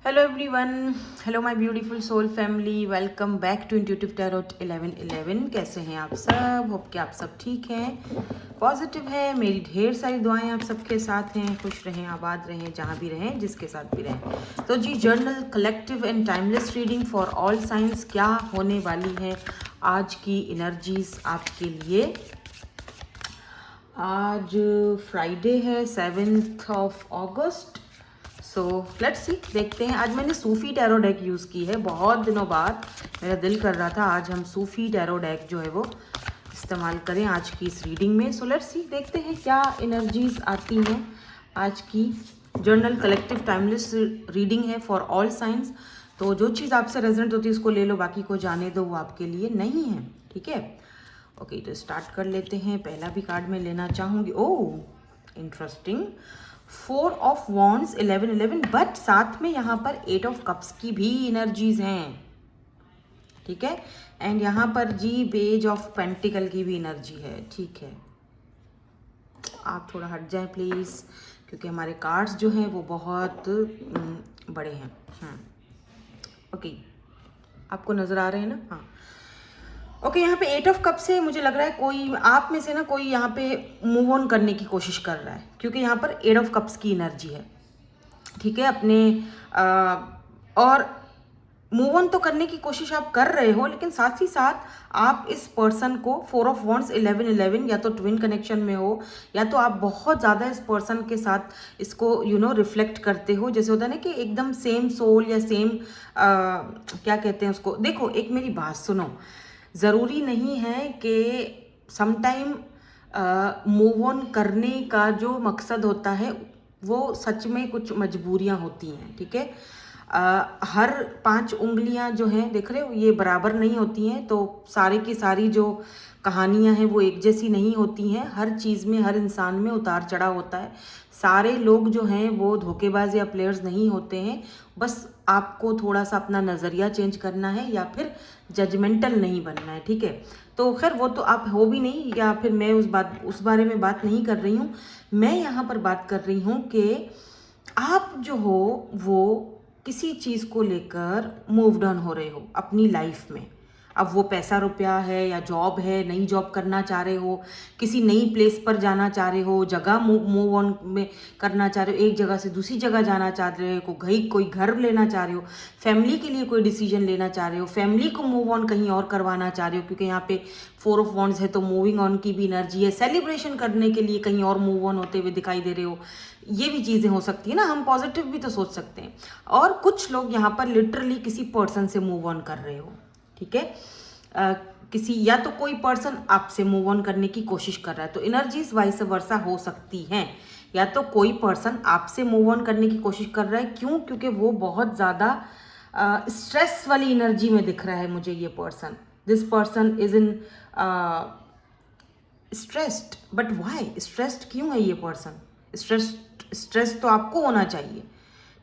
Hello everyone, hello my beautiful soul family, welcome back to intuitive tarot 1111। कैसे हैं आप सब? होप कि आप सब ठीक हैं, पॉजिटिव है। मेरी ढेर सारी दुआएं आप सबके साथ हैं। खुश रहें, आबाद रहें, जहाँ भी रहें, जिसके साथ भी रहें। तो जी, journal collective and timeless reading for all science क्या होने वाली है आज की एनर्जीज आपके लिए। आज फ्राइडे है, 7th of August। So let's see, देखते हैं। आज मैंने सूफी टैरो डेक यूज़ की है, बहुत दिनों बाद मेरा दिल कर रहा था आज हम सूफी टैरो डेक जो है वो इस्तेमाल करें आज की इस रीडिंग में। सो लेट्स सी, देखते हैं क्या एनर्जीज आती हैं आज की। जर्नल कलेक्टिव टाइमलेस रीडिंग है फॉर ऑल साइंस। तो जो चीज़ आपसे रेजोनेट होती है उसको ले लो, बाकी को जाने दो, वो आपके लिए नहीं है। ठीक है, ओके। तो स्टार्ट कर लेते हैं। पहला भी कार्ड मैं लेना चाहूँगी। ओह, इंटरेस्टिंग। 4 of Wands 11-11, बट साथ में यहाँ पर 8 of Cups की भी एनर्जीज हैं। ठीक है, एंड यहाँ पर जी पेज ऑफ पेंटिकल की भी एनर्जी है। ठीक है, आप थोड़ा हट जाएं प्लीज़, क्योंकि हमारे कार्ड्स जो हैं वो बहुत बड़े हैं। ओके, आपको नज़र आ रहे हैं ना? हाँ, ओके। यहाँ पे 8 ऑफ कप से मुझे लग रहा है कोई आप में से ना कोई यहाँ पे मूव ऑन करने की कोशिश कर रहा है, क्योंकि यहाँ पर 8 ऑफ कप्स की एनर्जी है। ठीक है, अपने और मूव ऑन तो करने की कोशिश आप कर रहे हो, लेकिन साथ ही साथ आप इस पर्सन को 4 ऑफ वॉन्ड्स 11-11 या तो ट्विन कनेक्शन में हो, या तो आप बहुत ज़्यादा इस पर्सन के साथ इसको रिफ्लेक्ट करते हो। जैसे होता है ना कि एकदम सेम सोल या सेम क्या कहते हैं उसको। देखो, एक मेरी बात सुनो, ज़रूरी नहीं है कि समटाइम मूव ऑन करने का जो मकसद होता है वो सच में कुछ मजबूरियां होती हैं। ठीक है, हर 5 उंगलियां जो हैं, देख रहे हो, ये बराबर नहीं होती हैं। तो सारी की सारी जो कहानियां हैं वो एक जैसी नहीं होती हैं। हर चीज़ में, हर इंसान में उतार चढ़ाव होता है। सारे लोग जो हैं वो धोखेबाज या प्लेयर्स नहीं होते हैं। बस आपको थोड़ा सा अपना नज़रिया चेंज करना है, या फिर जजमेंटल नहीं बनना है। ठीक है, तो खैर वो तो आप हो भी नहीं, या फिर मैं उस बारे में बात नहीं कर रही हूँ। मैं यहाँ पर बात कर रही हूँ कि आप जो हो वो किसी चीज़ को लेकर मूव ऑन हो रहे हो अपनी लाइफ में। अब वो पैसा रुपया है या जॉब है, नई जॉब करना चाह रहे हो, किसी नई प्लेस पर जाना चाह रहे हो, जगह मूव ऑन में करना चाह रहे हो, एक जगह से दूसरी जगह जाना चाह रहे हो, कोई घर लेना चाह रहे हो, फैमिली के लिए कोई डिसीजन लेना चाह रहे हो, फैमिली को मूव ऑन कहीं और करवाना चाह रहे हो, क्योंकि यहाँ पे 4 ऑफ वॉन्ड्स है तो मूविंग ऑन की भी एनर्जी है। सेलिब्रेशन करने के लिए कहीं और मूव ऑन होते हुए दिखाई दे रहे हो। ये भी चीज़ें हो सकती है ना, हम पॉजिटिव भी तो सोच सकते हैं। और कुछ लोग यहाँ पर लिटरली किसी पर्सन से मूव ऑन कर रहे हो। ठीक है, किसी या तो कोई पर्सन आपसे मूव ऑन करने की कोशिश कर रहा है, तो एनर्जीज वाइस वर्सा हो सकती हैं। या तो कोई पर्सन आपसे मूव ऑन करने की कोशिश कर रहा है, क्यों? क्योंकि वो बहुत ज़्यादा स्ट्रेस वाली एनर्जी में दिख रहा है मुझे ये person. This person is in stressed, but why stressed क्यों है ये पर्सन? स्ट्रेस तो आपको होना चाहिए।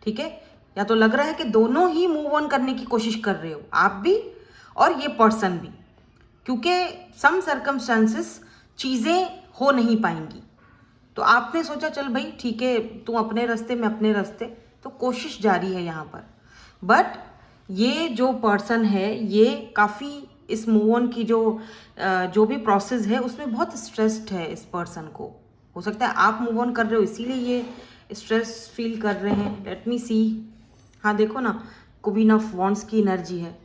ठीक है, या तो लग रहा है कि दोनों ही मूव ऑन करने की कोशिश कर रहे हो, आप भी और ये पर्सन भी, क्योंकि सम सर्कमस्टांसेस चीज़ें हो नहीं पाएंगी। तो आपने सोचा चल भाई ठीक है, तू अपने रास्ते में अपने रास्ते, तो कोशिश जारी है यहाँ पर। बट ये जो पर्सन है ये काफ़ी इस मूव ऑन की जो भी प्रोसेस है उसमें बहुत स्ट्रेस्ड है इस पर्सन को। हो सकता है आप मूव ऑन कर रहे हो इसीलिए ये स्ट्रेस फील कर रहे हैं। लेट मी सी। हाँ देखो ना, क्वीन ऑफ वॉन्ड्स की एनर्जी है,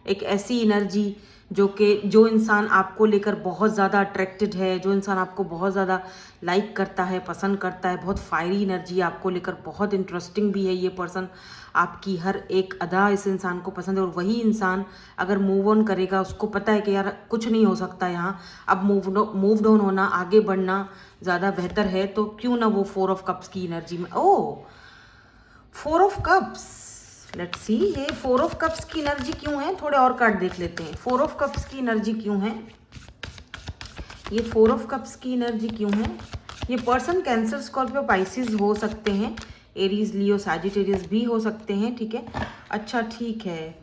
एक ऐसी एनर्जी जो इंसान आपको लेकर बहुत ज़्यादा अट्रैक्टेड है, जो इंसान आपको बहुत ज़्यादा लाइक करता है, पसंद करता है। बहुत फायरी एनर्जी आपको लेकर, बहुत इंटरेस्टिंग भी है ये पर्सन। आपकी हर एक अदा इस इंसान को पसंद है, और वही इंसान अगर मूव ऑन करेगा, उसको पता है कि यार कुछ नहीं हो सकता यहाँ, अब मूव ऑन होना, आगे बढ़ना ज़्यादा बेहतर है, तो क्यों ना वो 4 ऑफ कप्स की एनर्जी में। ओह, 4 ऑफ कप्स, लेट्स सी ये 4 ऑफ कप्स की एनर्जी क्यों है। थोड़े और कार्ड देख लेते हैं, 4 ऑफ कप्स की एनर्जी क्यों है। ये 4 ऑफ कप्स की एनर्जी क्यों है। ये पर्सन कैंसर, स्कॉर्पियो, पाइसिस हो सकते हैं, एरीज, लियो, सैजिटेरियस भी हो सकते हैं। ठीक है, अच्छा ठीक है।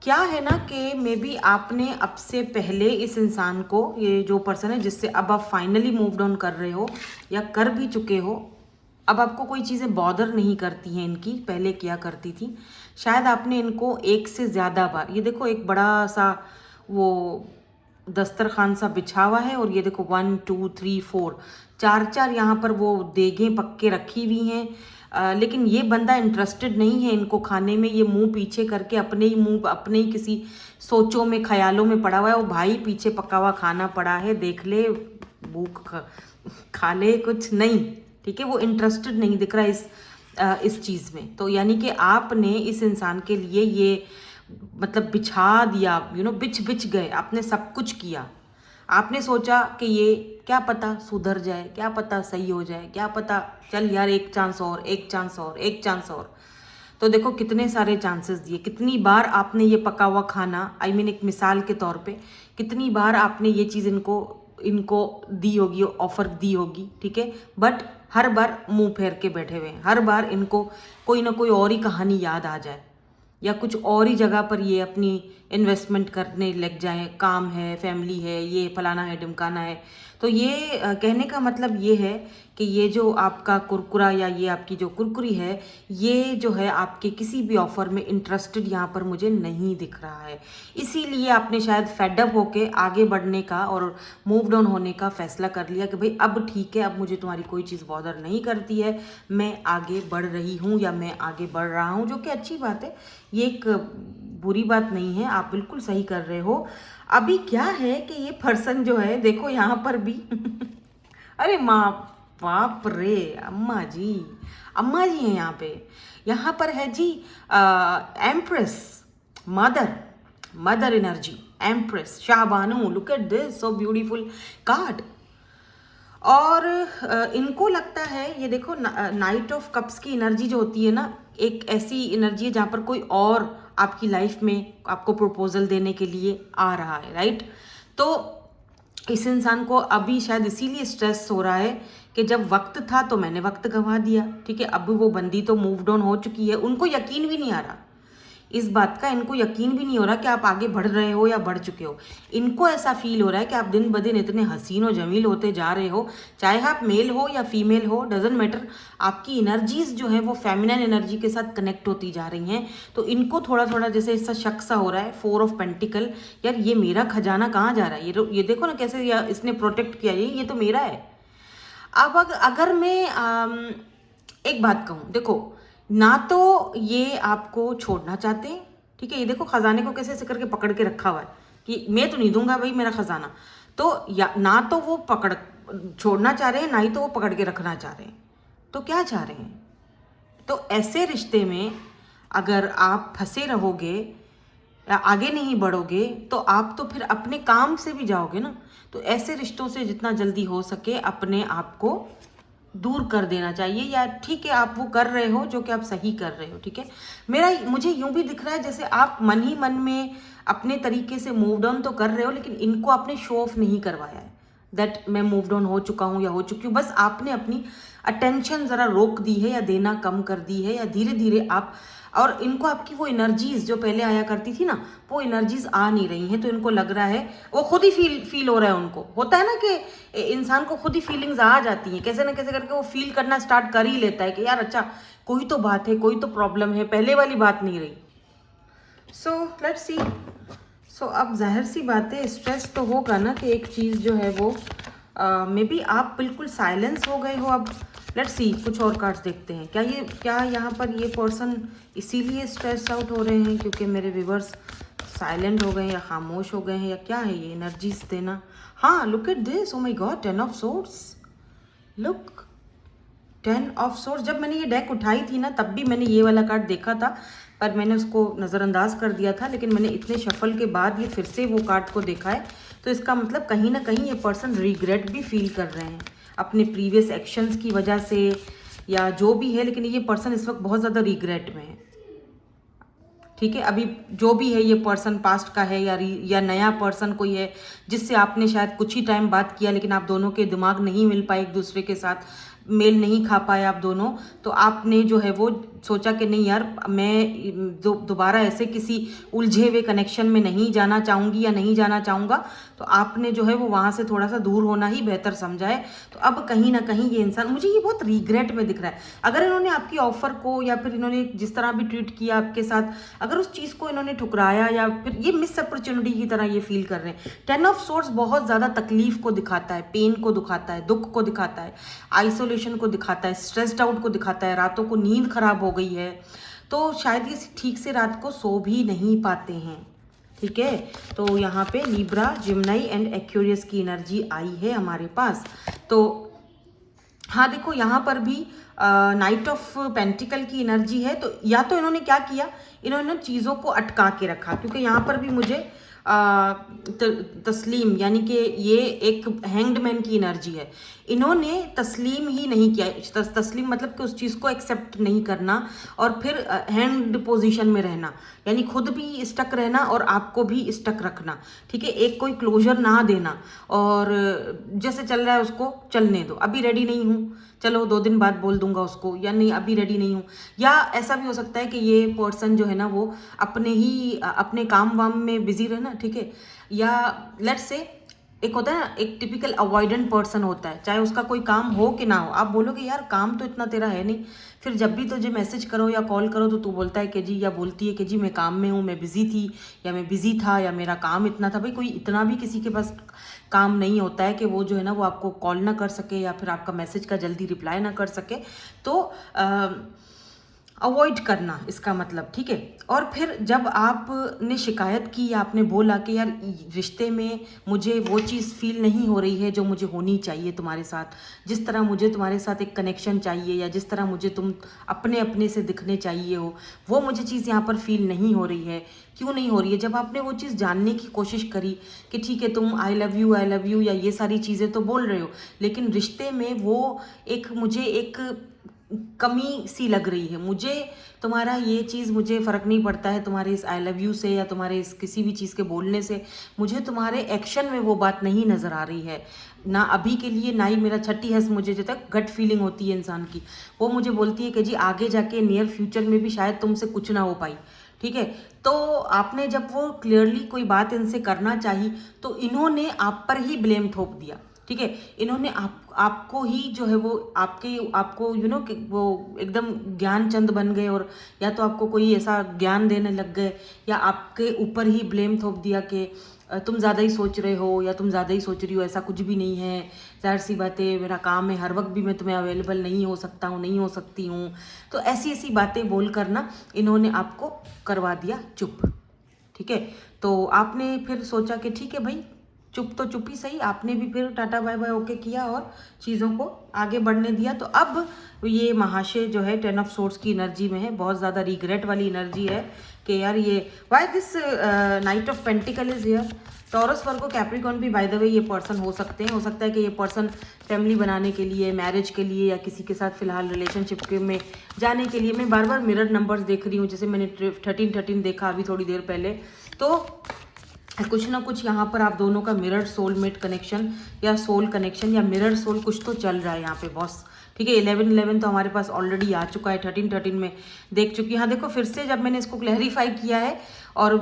क्या है ना कि मे बी आपने अब से पहले इस इंसान को, ये जो पर्सन है जिससे अब आप फाइनली मूव ऑन कर रहे हो या कर भी चुके हो, अब आपको कोई चीज़ें बॉदर नहीं करती हैं इनकी, पहले क्या करती थी। शायद आपने इनको एक से ज़्यादा बार, ये देखो एक बड़ा सा वो दस्तरखान सा बिछा हुआ है और ये देखो 1 2 3 4 4 यहाँ पर वो देगें पक्के रखी हुई हैं। लेकिन ये बंदा इंटरेस्टेड नहीं है इनको खाने में। ये मुंह पीछे करके अपने ही किसी सोचों में, ख्यालों में पड़ा हुआ है। वो भाई पीछे पका हुआ खाना पड़ा है, देख ले, भूख खा ले, कुछ नहीं, ठीक है। वो इंटरेस्टेड नहीं दिख रहा इस चीज़ में। तो यानी कि आपने इस इंसान के लिए ये मतलब बिछा दिया, बिछ गए, आपने सब कुछ किया। आपने सोचा कि ये क्या पता सुधर जाए, क्या पता सही हो जाए, क्या पता चल यार एक चांस और, एक चांस और, एक चांस और। तो देखो कितने सारे चांसेस दिए, कितनी बार आपने ये पका हुआ खाना, एक मिसाल के तौर पे, कितनी बार आपने ये चीज़ इनको दी होगी, ऑफर दी होगी, ठीक है। बट हर बार मुंह फेर के बैठे हुए हैं। हर बार इनको कोई ना कोई और ही कहानी याद आ जाए या कुछ और ही जगह पर ये अपनी इन्वेस्टमेंट करने लग जाएं। काम है, फैमिली है, ये फलाना है, ढिमकाना है। तो ये कहने का मतलब ये है कि ये जो आपका कुरकुरा या ये आपकी जो कुरकुरी है, ये जो है आपके किसी भी ऑफर में इंटरेस्टेड यहाँ पर मुझे नहीं दिख रहा है। इसीलिए आपने शायद फेडअप होके आगे बढ़ने का और मूव डाउन होने का फैसला कर लिया कि भाई अब ठीक है, अब मुझे तुम्हारी कोई चीज़ बॉदर नहीं करती है, मैं आगे बढ़ रही हूँ या मैं आगे बढ़ रहा हूँ, जो कि अच्छी बात है। ये एक बुरी बात नहीं है, आप बिल्कुल सही कर रहे हो। अभी क्या है कि ये पर्सन जो है, देखो यहाँ पर भी अरे माँ, बाप रे, अम्मा जी हैं यहाँ पे। यहाँ पर है जी empress, mother energy, empress Shahbanu. Look at this, so beautiful card. और इनको लगता है, ये देखो नाइट ऑफ कप्स की एनर्जी जो होती है ना, एक ऐसी एनर्जी है जहाँ पर कोई और आपकी लाइफ में आपको प्रपोजल देने के लिए आ रहा है, राइट। तो इस इंसान को अभी शायद इसीलिए स्ट्रेस हो रहा है कि जब वक्त था तो मैंने वक्त गंवा दिया, ठीक है। अब वो बंदी तो मूव डाउन हो चुकी है, उनको यकीन भी नहीं आ रहा इस बात का, इनको यकीन भी नहीं हो रहा कि आप आगे बढ़ रहे हो या बढ़ चुके हो। इनको ऐसा फील हो रहा है कि आप दिन ब दिन इतने हसीन और जमील होते जा रहे हो, चाहे आप मेल हो या फीमेल हो, डजेंट मैटर। आपकी एनर्जीज जो है वो फेमिनिन एनर्जी के साथ कनेक्ट होती जा रही हैं। तो इनको थोड़ा थोड़ा जैसे ऐसा शक सा हो रहा है, 4 ऑफ पेंटिकल, यार ये मेरा खजाना कहाँ जा रहा है, ये देखो ना कैसे इसने प्रोटेक्ट किया, ये तो मेरा है। अब अगर मैं एक बात कहूँ, देखो ना तो ये आपको छोड़ना चाहते हैं, ठीक है। ये देखो खजाने को कैसे ऐसे करके पकड़ के रखा हुआ है कि मैं तो नहीं दूंगा भाई मेरा खजाना। तो या ना तो वो छोड़ना चाह रहे हैं, ना ही तो वो पकड़ के रखना चाह रहे हैं। तो क्या चाह रहे हैं? तो ऐसे रिश्ते में अगर आप फंसे रहोगे या आगे नहीं बढ़ोगे तो आप तो फिर अपने काम से भी जाओगे ना। तो ऐसे रिश्तों से जितना जल्दी हो सके अपने आप को दूर कर देना चाहिए। या ठीक है आप वो कर रहे हो जो कि आप सही कर रहे हो, ठीक है। मुझे यूं भी दिख रहा है जैसे आप मन ही मन में अपने तरीके से मूव डाउन तो कर रहे हो, लेकिन इनको आपने शो ऑफ नहीं करवाया है दैट मैं मूव डाउन हो चुका हूँ या हो चुकी हूँ। बस आपने अपनी अटेंशन ज़रा रोक दी है या देना कम कर दी है, या धीरे धीरे आप, और इनको आपकी वो एनर्जीज जो पहले आया करती थी ना, वो एनर्जीज आ नहीं रही हैं। तो इनको लग रहा है, वो खुद ही फील हो रहा है, उनको होता है ना कि इंसान को खुद ही फीलिंग्स आ जाती हैं, कैसे ना कैसे करके वो फील करना स्टार्ट कर ही लेता है कि यार अच्छा कोई तो बात है, कोई तो प्रॉब्लम है, पहले वाली बात नहीं रही। So let's see. सो अब जाहिर सी बात है स्ट्रेस तो होगा ना कि एक चीज़ जो है वो मे बी आप बिल्कुल साइलेंस हो गए हो। अब लेट्स सी, कुछ और कार्ड्स देखते हैं। क्या यहाँ पर ये पर्सन इसीलिए स्ट्रेस आउट हो रहे हैं क्योंकि मेरे व्यूअर्स साइलेंट हो गए हैं या खामोश हो गए हैं, या क्या है ये एनर्जीज देना? हाँ, look at this, oh my God, 10 of swords. Look, 10 of swords. जब मैंने ये डेक उठाई थी ना, तब भी मैंने ये वाला कार्ड देखा था, पर मैंने उसको नज़रअंदाज कर दिया था। लेकिन मैंने इतने शफल के बाद ये फिर से वो कार्ड को देखा है, तो इसका मतलब कहीं ना कहीं ये पर्सन रिग्रेट भी फील कर रहे हैं अपने प्रीवियस एक्शंस की वजह से या जो भी है। लेकिन ये पर्सन इस वक्त बहुत ज़्यादा रिग्रेट में है, ठीक है। अभी जो भी है ये पर्सन पास्ट का है या नया पर्सन कोई है जिससे आपने शायद कुछ ही टाइम बात किया, लेकिन आप दोनों के दिमाग नहीं मिल पाए एक दूसरे के साथ। मेल नहीं खा पाए आप दोनों, तो आपने जो है वो सोचा कि नहीं यार, मैं दोबारा ऐसे किसी उलझे हुए कनेक्शन में नहीं जाना चाहूँगी या नहीं जाना चाहूँगा, तो आपने जो है वो वहाँ से थोड़ा सा दूर होना ही बेहतर समझा है। तो अब कहीं ना कहीं ये इंसान, मुझे ये बहुत रिग्रेट में दिख रहा है। अगर इन्होंने आपकी ऑफर को या फिर इन्होंने जिस तरह भी ट्रीट किया आपके साथ, अगर उस चीज़ को इन्होंने ठुकराया या फिर ये मिस अपॉर्चुनिटी की तरह ये फील कर रहे हैं। 10 ऑफ सोर्ड्स बहुत ज़्यादा तकलीफ को दिखाता है, पेन को दिखाता है, दुख को दिखाता है, आइसोलेशन को दिखाता है, स्ट्रेस्ड आउट को दिखाता है, रातों को नींद खराब हो गई है, तो शायद ये ठीक से रात को सो भी नहीं पाते हैं। ठीक है, तो यहाँ पे लिब्रा, जिम्नाई एंड एक्वेरियस की एनर्जी आई है हमारे पास। तो हाँ देखो, यहाँ पर भी नाइट ऑफ पेंटिकल की एनर्जी है। तो या तो इन्होंने क्या किया, इन्होंने चीज़ों को अटका के रखा, क्योंकि यहाँ पर भी मुझे तस्लीम, यानी कि ये एक हैंग्ड मैन की एनर्जी है। इन्होंने तस्लीम ही नहीं किया। तस्लीम मतलब कि उस चीज़ को एक्सेप्ट नहीं करना और फिर हैंड पोजीशन में रहना, यानी खुद भी स्टक रहना और आपको भी स्टक रखना। ठीक है, एक कोई क्लोजर ना देना और जैसे चल रहा है उसको चलने दो, अभी रेडी नहीं हूँ, चलो 2 दिन बाद बोल दूंगा उसको, या नहीं अभी रेडी नहीं हूँ। या ऐसा भी हो सकता है कि ये पर्सन जो है ना वो अपने काम वाम में बिजी रहना। ठीक है, या लेट्स से एक होता है ना, एक टिपिकल अवॉइडेंट पर्सन होता है, चाहे उसका कोई काम हो कि ना हो, आप बोलोगे यार काम तो इतना तेरा है नहीं, फिर जब भी तुझे मैसेज करो या कॉल करो तो तू बोलता है कि जी, या बोलती है कि जी मैं काम में हूँ, मैं बिजी थी, या मैं बिजी था, या मेरा काम इतना था। भाई कोई इतना भी किसी के पास काम नहीं होता है कि वो जो है ना वो आपको कॉल ना कर सके या फिर आपका मैसेज का जल्दी रिप्लाई ना कर सके। तो अवॉइड करना इसका मतलब। ठीक है, और फिर जब आपने शिकायत की या आपने बोला कि यार रिश्ते में मुझे वो चीज़ फील नहीं हो रही है जो मुझे होनी चाहिए तुम्हारे साथ, जिस तरह मुझे तुम्हारे साथ एक कनेक्शन चाहिए या जिस तरह मुझे तुम अपने अपने से दिखने चाहिए हो, वो मुझे चीज़ यहाँ पर फील नहीं हो रही है। क्यों नहीं हो रही है? जब आपने वो चीज़ जानने की कोशिश करी कि ठीक है तुम आई लव यू या ये सारी चीज़ें तो बोल रहे हो, लेकिन रिश्ते में वो मुझे एक कमी सी लग रही है, मुझे तुम्हारा ये चीज़, मुझे फ़र्क नहीं पड़ता है तुम्हारे इस आई लव यू से या तुम्हारे इस किसी भी चीज़ के बोलने से, मुझे तुम्हारे एक्शन में वो बात नहीं नज़र आ रही है, ना अभी के लिए ना ही मेरा छठी हंस, मुझे जो तक गट फीलिंग होती है इंसान की, वो मुझे बोलती है कि जी आगे जाके नियर फ्यूचर में भी शायद तुमसे कुछ ना हो पाई। ठीक है, तो आपने जब वो क्लियरली कोई बात इनसे करना चाहिए तो इन्होंने आप पर ही ब्लेम थोप दिया। ठीक है, इन्होंने आपको ही जो है वो आपको कि वो एकदम ज्ञान चंद बन गए, और या तो आपको कोई ऐसा ज्ञान देने लग गए या आपके ऊपर ही ब्लेम थोप दिया कि तुम ज़्यादा ही सोच रहे हो या तुम ज़्यादा ही सोच रही हो, ऐसा कुछ भी नहीं है, ज़ाहिर सी बात है मेरा काम है, हर वक्त भी मैं तुम्हें अवेलेबल नहीं हो सकता हूँ, नहीं हो सकती हूँ। तो ऐसी ऐसी बातें बोल कर ना इन्होंने आपको करवा दिया चुप। ठीक है, तो आपने फिर सोचा कि ठीक है भाई, चुप तो चुप ही सही, आपने भी फिर टाटा बाय बाय ओके किया और चीज़ों को आगे बढ़ने दिया। तो अब ये महाशय जो है 10 ऑफ सोर्ड्स की एनर्जी में है, बहुत ज़्यादा रिग्रेट वाली एनर्जी है कि यार ये why this night of pentacle is here. Taurus, Virgo, Capricorn भी बाय द वे ये पर्सन हो सकते हैं। हो सकता है कि ये पर्सन फैमिली बनाने के लिए, मैरिज के लिए या किसी के साथ फिलहाल रिलेशनशिप में जाने के लिए, मैं बार बार मिरर नंबर्स देख रही हूँ, जैसे मैंने 13 देखा अभी थोड़ी देर पहले, तो कुछ ना कुछ यहाँ पर आप दोनों का मिरर सोलमेट कनेक्शन या सोल कनेक्शन या मिरर सोल कुछ तो चल रहा है यहाँ पे बॉस। ठीक है, 11 तो हमारे पास ऑलरेडी आ चुका है, 13 में देख चुकी। हाँ देखो, फिर से जब मैंने इसको क्लैरिफाई किया है और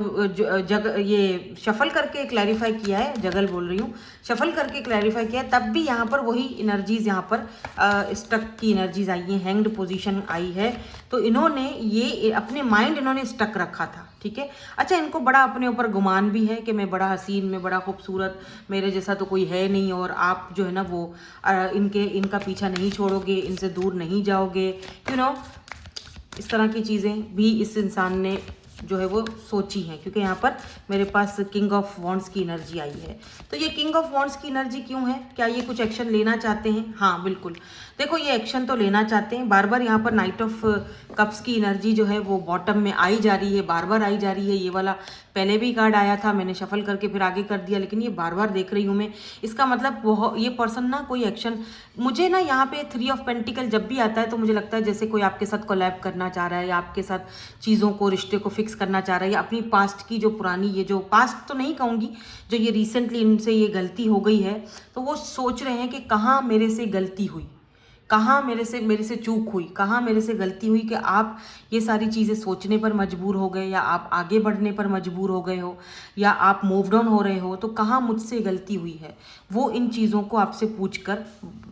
ये शफल करके क्लैरिफाई किया है, जगल बोल रही हूँ, शफल करके क्लैरिफाई किया है, तब भी यहाँ पर वही एनर्जीज यहाँ पर स्टक की एनर्जीज आई हैं, हैंग्ड पोजीशन आई है। तो इन्होंने ये अपने माइंड इन्होंने स्टक रखा था। ठीक है, अच्छा, इनको बड़ा अपने ऊपर गुमान भी है कि मैं बड़ा हसीन, मैं बड़ा खूबसूरत, मेरे जैसा तो कोई है नहीं, और आप जो है ना वो इनका पीछा नहीं छोड़ोगे, इनसे दूर नहीं जाओगे, इस तरह की चीज़ें भी इस इंसान ने जो है वो सोची हैं, क्योंकि यहाँ पर मेरे पास किंग ऑफ वॉन्ड्स की एनर्जी आई है। तो ये किंग ऑफ वॉन्ड्स की एनर्जी क्यों है? क्या ये कुछ एक्शन लेना चाहते हैं? हाँ बिल्कुल, देखो ये एक्शन तो लेना चाहते हैं। बार बार यहाँ पर नाइट ऑफ कप्स की एनर्जी जो है वो बॉटम में आई जा रही है, बार बार आई जा रही है। ये वाला पहले भी कार्ड आया था, मैंने शफल करके फिर आगे कर दिया, लेकिन ये बार बार देख रही हूँ मैं। इसका मतलब ये पर्सन ना कोई एक्शन, मुझे ना यहाँ पे 3 ऑफ पेंटिकल जब भी आता है तो मुझे लगता है जैसे कोई आपके साथ कोलैब करना चाह रहा है या आपके साथ चीज़ों को, रिश्ते को फिक्स करना चाह रहा है, या अपनी पास्ट की जो पुरानी, ये जो पास्ट तो नहीं कहूँगी, जो ये रिसेंटली इनसे ये गलती हो गई है, तो वो सोच रहे हैं कि कहाँ मेरे से गलती हुई, कहाँ मेरे से चूक हुई, कहाँ मेरे से गलती हुई कि आप ये सारी चीज़ें सोचने पर मजबूर हो गए, या आप आगे बढ़ने पर मजबूर हो गए हो, या आप मूव ऑन हो रहे हो, तो कहाँ मुझसे गलती हुई है, वो इन चीज़ों को आपसे पूछ कर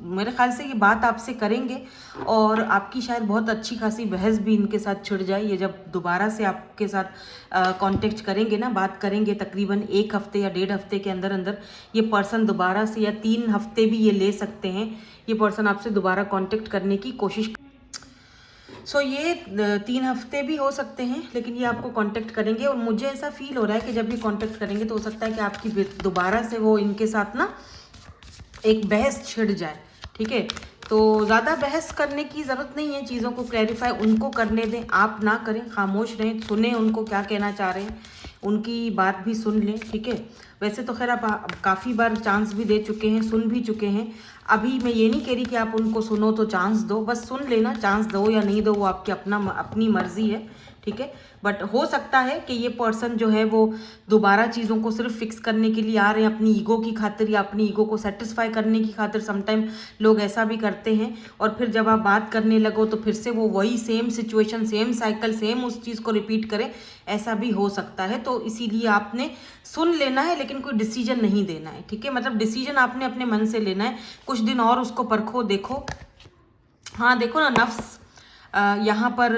मेरे ख्याल से ये बात आपसे करेंगे, और आपकी शायद बहुत अच्छी खासी बहस भी इनके साथ छिड़ जाए। ये जब दोबारा से आपके साथ कांटेक्ट करेंगे ना, बात करेंगे, तकरीबन 1 हफ्ते या 1.5 हफ्ते के अंदर अंदर ये पर्सन दोबारा से, या 3 हफ्ते भी ये ले सकते हैं, ये पर्सन आपसे दोबारा कांटेक्ट करने की कोशिश। ये 3 हफ्ते भी हो सकते हैं, लेकिन ये आपको कांटेक्ट करेंगे, और मुझे ऐसा फील हो रहा है कि जब ये कांटेक्ट करेंगे तो हो सकता है कि आपकी दोबारा से वो इनके साथ ना एक बहस छिड़ जाए, ठीक है। तो ज़्यादा बहस करने की ज़रूरत नहीं है, चीज़ों को क्लैरिफाई उनको करने दें, आप ना करें, खामोश रहें, सुने उनको क्या कहना चाह रहे हैं, उनकी बात भी सुन लें, ठीक है। वैसे तो खैर आप काफ़ी बार चांस भी दे चुके हैं, सुन भी चुके हैं। अभी मैं ये नहीं कह रही कि आप उनको सुनो तो चांस दो, बस सुन लेना, चांस दो या नहीं दो वो आपकी अपनी मर्जी है, ठीक है। बट हो सकता है कि ये पर्सन जो है वो दोबारा चीज़ों को सिर्फ फिक्स करने के लिए आ रहे हैं, अपनी ईगो की खातिर, या अपनी ईगो को सेटिस्फाई करने की खातिर। समटाइम लोग ऐसा भी करते हैं, और फिर जब आप बात करने लगो तो फिर से वो वही same situation, same cycle, same उस चीज़ को रिपीट करे, ऐसा भी हो सकता है। तो इसीलिए आपने सुन लेना है, लेकिन कोई डिसीजन नहीं देना है, ठीक है। मतलब डिसीजन आपने अपने मन से लेना है, कुछ दिन और उसको परखो, देखो। हाँ देखो ना, नफ्स यहाँ पर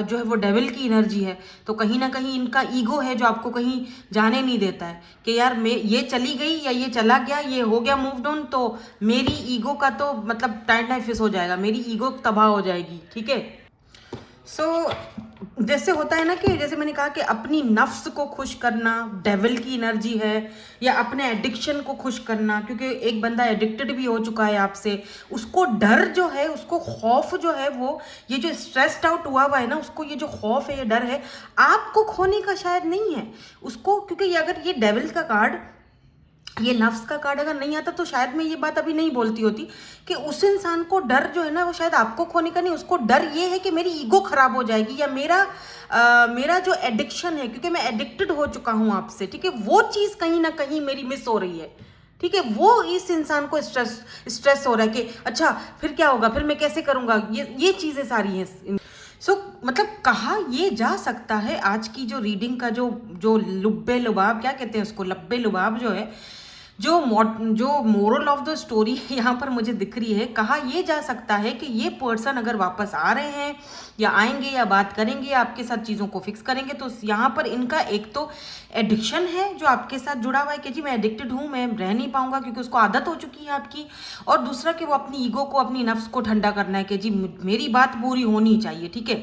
जो है वो डेविल की एनर्जी है, तो कहीं ना कहीं इनका ईगो है जो आपको कहीं जाने नहीं देता है कि यार मैं ये चली गई या ये चला गया, ये हो गया मूव ऑन, तो मेरी ईगो का तो मतलब टाइम फिस हो जाएगा, मेरी ईगो तबाह हो जाएगी, ठीक है। जैसे होता है ना कि जैसे मैंने कहा कि अपनी नफ्स को खुश करना डेविल की एनर्जी है, या अपने एडिक्शन को खुश करना, क्योंकि एक बंदा एडिक्टेड भी हो चुका है आपसे, उसको डर जो है, उसको खौफ जो है, वो ये जो स्ट्रेस्ड आउट हुआ है ना, उसको ये जो खौफ है, ये डर है, आपको खोने का शायद नहीं है उसको, क्योंकि ये अगर ये डेविल का कार्ड, ये नफ्स का कार्ड अगर नहीं आता तो शायद मैं ये बात अभी नहीं बोलती होती कि उस इंसान को डर जो है ना वो शायद आपको खोने का नहीं, उसको डर ये है कि मेरी ईगो खराब हो जाएगी, या मेरा जो एडिक्शन है, क्योंकि मैं एडिक्टेड हो चुका हूं आपसे, ठीक है, वो चीज़ कहीं ना कहीं मेरी मिस हो रही है, ठीक है। वो इस इंसान को स्ट्रेस हो रहा है कि अच्छा फिर क्या होगा, फिर मैं कैसे करूंगा, ये चीज़ें सारी हैं। मतलब कहा ये जा सकता है आज की जो रीडिंग का जो लुब्बे लुबाब, क्या कहते हैं उसको, लब्बे लुबाब जो है, जो मोरल ऑफ द स्टोरी यहाँ पर मुझे दिख रही है, कहा ये जा सकता है कि ये पर्सन अगर वापस आ रहे हैं या आएंगे या बात करेंगे या आपके साथ चीज़ों को फिक्स करेंगे, तो यहाँ पर इनका एक तो एडिक्शन है जो आपके साथ जुड़ा हुआ है कि जी मैं एडिक्टेड हूँ, मैं रह नहीं पाऊंगा क्योंकि उसको आदत हो चुकी है आपकी, और दूसरा कि वो अपनी ईगो को, अपनी नफ्स को ठंडा करना है कि जी मेरी बात पूरी होनी चाहिए, ठीक है।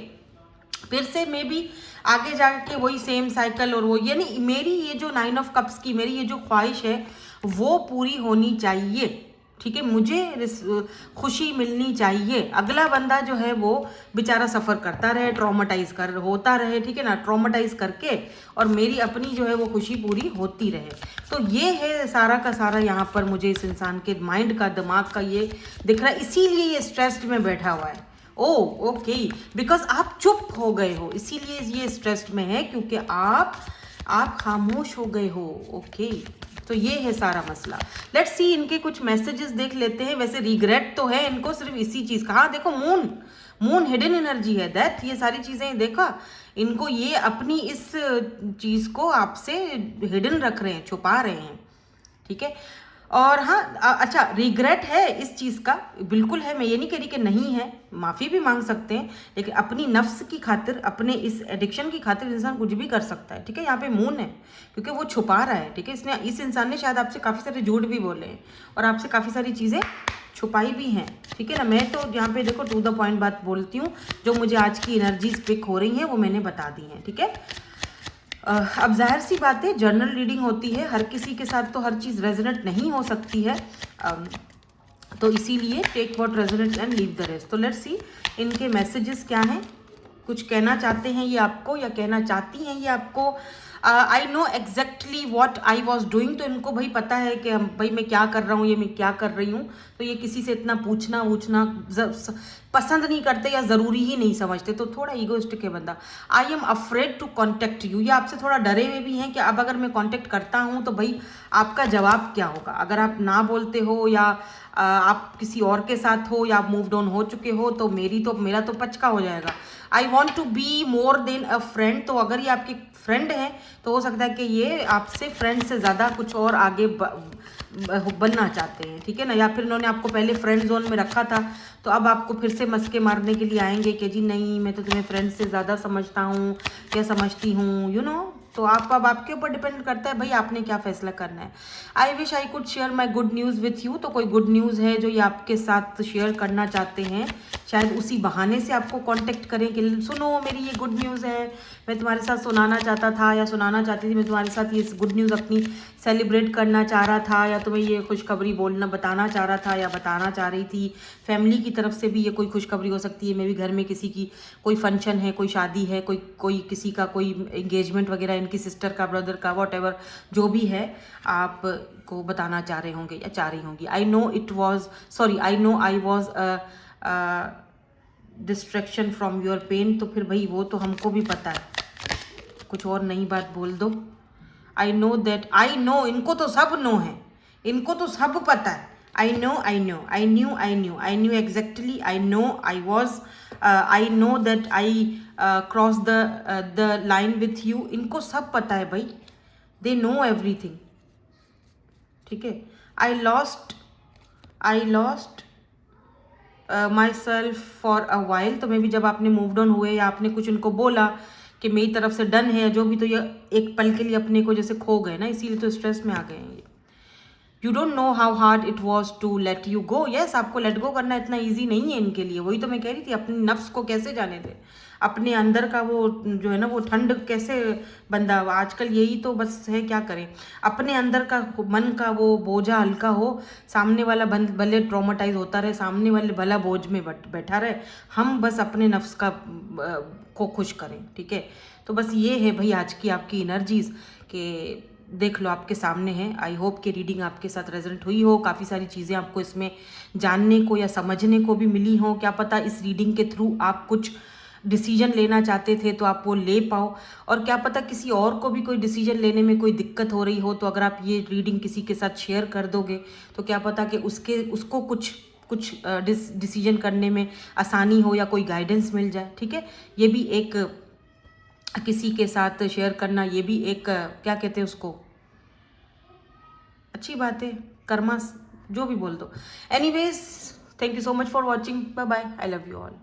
फिर से मे बी आगे जाके वही सेम साइकिल, और वो यानी मेरी ये जो 9 ऑफ कप्स की मेरी ये जो ख्वाहिश है वो पूरी होनी चाहिए, ठीक है, मुझे खुशी मिलनी चाहिए। अगला बंदा जो है वो बेचारा सफ़र करता रहे, होता रहे, ठीक है ना, ट्रॉमेटाइज करके, और मेरी अपनी जो है वो खुशी पूरी होती रहे। तो ये है सारा का सारा यहाँ पर मुझे इस इंसान के माइंड का, दिमाग का ये दिख रहा है, इसीलिए ये स्ट्रेस्ड में बैठा हुआ है। ओके, बिकॉज आप चुप हो गए हो, इसीलिए ये स्ट्रेस्ड में है, क्योंकि आप खामोश हो गए हो। ओके, तो ये है सारा मसला। लेट्स सी इनके कुछ मैसेजेस देख लेते हैं। वैसे रिग्रेट तो है इनको सिर्फ इसी चीज़ का। हाँ देखो, मून हिडन एनर्जी है, दैट ये सारी चीज़ें देखा, इनको ये अपनी इस चीज़ को आपसे हिडन रख रहे हैं, छुपा रहे हैं, ठीक है। और हाँ अच्छा, रिग्रेट है इस चीज़ का, बिल्कुल है, मैं ये नहीं कह रही कि नहीं है, माफ़ी भी मांग सकते हैं, लेकिन अपनी नफ्स की खातिर, अपने इस एडिक्शन की खातिर इंसान कुछ भी कर सकता है, ठीक है। यहाँ पे मून है क्योंकि वो छुपा रहा है, ठीक है। इस इंसान ने शायद आपसे काफ़ी सारे झूठ भी बोले हैं और आपसे काफ़ी सारी चीज़ें छुपाई भी हैं, ठीक है ना। मैं तो यहाँ पे देखो टू द पॉइंट बात बोलती हूँ, जो मुझे आज की एनर्जीज पिक हो रही हैं वो मैंने बता दी हैं, ठीक है। अब जाहिर सी बात है, जर्नल रीडिंग होती है, हर किसी के साथ तो हर चीज़ रेजोनेट नहीं हो सकती है, तो इसीलिए take what resonates and leave the rest. तो लेट्स सी इनके मैसेजेस क्या हैं, कुछ कहना चाहते हैं ये आपको या कहना चाहती हैं ये आपको। I know exactly what I was doing, तो इनको भाई पता है कि भाई मैं क्या कर रहा हूँ, ये मैं क्या कर रही हूँ, तो ये किसी से इतना पूछना पसंद नहीं करते या ज़रूरी ही नहीं समझते, तो थोड़ा ईगोइस्टिक है बंदा। I am afraid to contact you, ये आपसे थोड़ा डरे हुए भी हैं कि अब अगर मैं कॉन्टेक्ट करता हूँ तो भाई आपका जवाब क्या होगा। अगर आप ना बोलते हो या आप किसी और के साथ हो या आप मूव्ड ऑन हो चुके हो तो मेरा तो पचका हो जाएगा। I want to be more than a friend, तो अगर ये आपके फ्रेंड है तो हो सकता है कि ये आपसे फ्रेंड से ज़्यादा कुछ और आगे बनना चाहते हैं, ठीक है ना। या फिर इन्होंने आपको पहले फ्रेंड जोन में रखा था तो अब आपको फिर से मस्के मारने के लिए आएंगे कि जी नहीं मैं तो तुम्हें फ्रेंड से ज़्यादा समझता हूँ या समझती हूँ, यू नो। तो अब आपके ऊपर डिपेंड करता है भाई आपने क्या फैसला करना है। I wish I could share my good news with you, तो कोई गुड न्यूज़ है जो ये आपके साथ शेयर करना चाहते हैं, शायद उसी बहाने से आपको कांटेक्ट करें कि सुनो मेरी ये गुड न्यूज़ है, मैं तुम्हारे साथ सुनाना चाहता था या सुनाना चाहती थी, मैं तुम्हारे साथ ये गुड न्यूज़ अपनी सेलिब्रेट करना चाह रहा था या तुम्हें ये खुशखबरी बताना चाह रहा था या बताना चाह रही थी। फैमिली की तरफ से भी ये कोई खुशखबरी हो सकती है, मे भी घर में किसी की कोई फंक्शन है, कोई शादी है, कोई किसी का कोई एंगेजमेंट वगैरह, इनकी सिस्टर का, ब्रदर का, वॉट एवर जो भी है आपको बताना चाह रहे होंगे या चाह रही होंगी। I know I was distraction from your pain, तो फिर भाई वो तो हमको भी पता है, कुछ और नई बात बोल दो। आई नो, इनको तो सब नो है, इनको तो सब पता है। I knew exactly, I know that I cross the line with you, इनको सब पता है भाई, दे नो एवरीथिंग, ठीक है। I lost my self for a while, तो मैं भी जब आपने मूव्ड ऑन हुए या आपने कुछ उनको बोला कि मेरी तरफ से डन है जो भी, तो ये एक पल के लिए अपने को जैसे खो गए ना, इसीलिए तो स्ट्रेस में आ गए हैं ये। You don't know how hard it was to let you go, yes आपको लेट गो करना इतना ईजी नहीं है इनके लिए। वही तो मैं कह रही थी, अपने नफ्स को कैसे जाने दे, अपने अंदर का वो जो है ना वो ठंड कैसे, बंदा आजकल यही तो बस है, क्या करें। अपने अंदर का मन का वो बोझा हल्का हो, सामने वाला भले ट्रॉमेटाइज होता रहे, सामने वाले भला बोझ में बैठा रहे, हम बस अपने नफ्स का को खुश करें, ठीक है। तो बस ये है भाई आज की आपकी एनर्जीज के देख लो आपके सामने है। आई होप कि रीडिंग आपके साथ रेजोनेट हुई हो, काफ़ी सारी चीज़ें आपको इसमें जानने को या समझने को भी मिली हो। क्या पता इस रीडिंग के थ्रू आप कुछ डिसीजन लेना चाहते थे तो आप वो ले पाओ, और क्या पता किसी और को भी कोई डिसीजन लेने में कोई दिक्कत हो रही हो, तो अगर आप ये रीडिंग किसी के साथ शेयर कर दोगे तो क्या पता कि उसको कुछ डिसीजन करने में आसानी हो या कोई गाइडेंस मिल जाए, ठीक है। ये भी एक किसी के साथ शेयर करना, ये भी एक क्या कहते हैं उसको, अच्छी बात है, कर्मा, जो भी बोल दो। Anyways, thank you so much for watching, bye bye, I love you all.